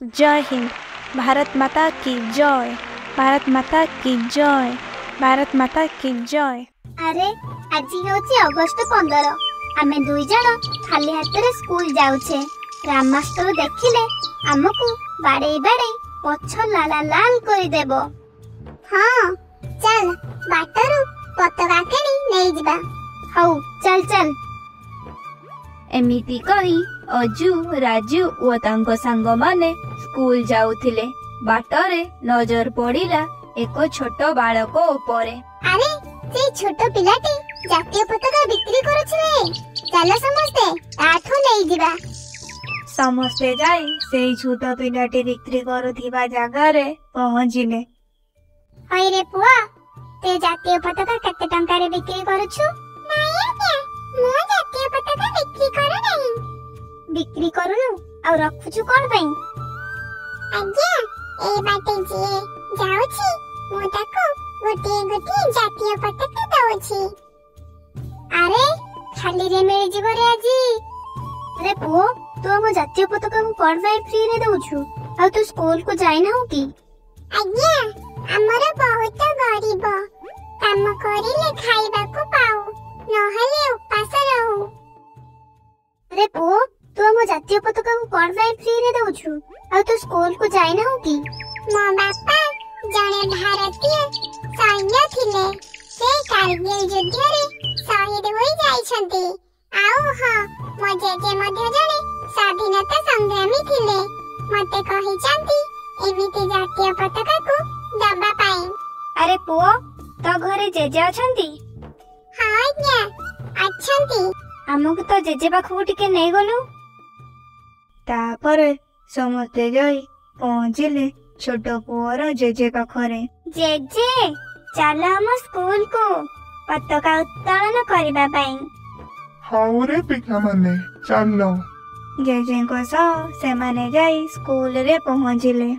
जय हिंद। भारत माता की जय। भारत माता की जय। भारत माता की जय। अरे आज होची अगस्त 15। आमे दुई जण खाली हाथ स्कूल जाऊे। राम मास्टर देखिले आमको बाड़े बाड़े पछ लाल लाल कर देबो। हाँ चल बाटरू पताका केनी नहीं जिबा। हौ चल चल। एमिति कही अजू राजू और तांको सांग माने स्कूल जाउथिले। बाटरे नजर पड़िला एक छोट बालक उपरे। अरे से छोट पिलाटी जातीय पताका बिक्री करूछे। चलो समस्ते ताठो नहीं जिबा। समस्ते जाई से छोट पिलाटी बिक्री करुथिबा जगह रे पहुँचिले। हई रे पुआ ते जातीय पताका केते टंका रे बिक्री करूछु? नहीं आज्ञा मो जातीय पताका बिक्री करू नहीं। बिक्री करूनु और रखुछु कोन पई? आज्ञा ए बाटे जे जाउछि मो ताको गोटे गोटे जातीय पताका दउछि। अरे खाली रे मिल जिवो रे आजी। अरे पुओ तू हम जातीय पताका को कोन पई फ्री रे दउछु? आ तू स्कूल को जाई ना हो की? आज्ञा हमर बहुत गरीब काम करिले खाइबा को पाऊ नहले उपास रहू। अरे पुओ तू हम जातीय पताका को कोन पई फ्री रे दउछु? आ तू स्कूल को जाई ना हो की? मो बापा जने भारतीय सैन्य थिले। से कारगिल युद्ध रे शहीद होई जाइछन्ती। आउ हां मो जेजे मध्ये जने स्वाधीनता संग्रामी थिले। मते कहि जानती एमिति जातीय पताका को दबा पाई। अरे पुओ तो घरे जेजे अछंती? हां आज्ञा अछंती। हमको तो जेजे पाखु टिके नै गलु। तापरे समस्ते जाई पहुँचिले छोट पुअर जेजे पाखरे। जेजे चलो हम स्कूल को पताका उत्तोलन करबा पाई। हाउ रे पिका माने चलो। जेजे को सह से माने जाई स्कूल रे पहुँचिले।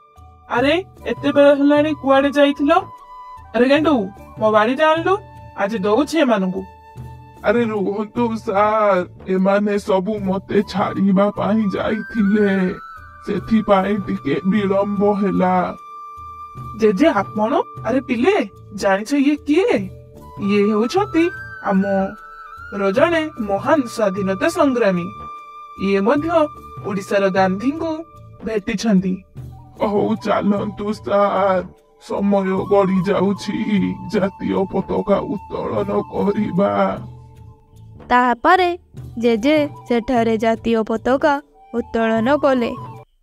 अरे एते बेला हलानी कुआडे जाइथिलो? अरे गेंडू मो बाड़ी जानलो आज दउछे मानकु। अरे रुहतु सार एमाने सबु मते छाड़ीबा पाई जाइथिले सेथि पाई टिके विलंब होला। जेजे आपण अरे पिले जानिछ ये किए? ये होछती आम रजने महान स्वाधीनता संग्रामी। ये मध्य ओडिसार गांधी को भेटी छंती। हौ चलन्तु सार समय गड़ी जाउछि जातीय पताका उत्तोलन करिबा। तापरे जेजे सेठारे जातीय पताका उत्तोलन कले।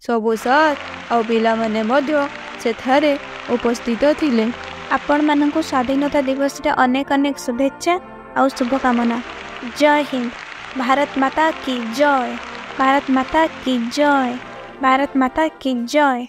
सबु सार और पिला माने मध्य सेठारे उपस्थित थिले। आपण मानकु स्वाधीनता दिवस रे अनेक अनेक शुभेच्छा और शुभकामना। जय हिंद। भारत माता की जय। भारत माता की जय। भारत माता की जय।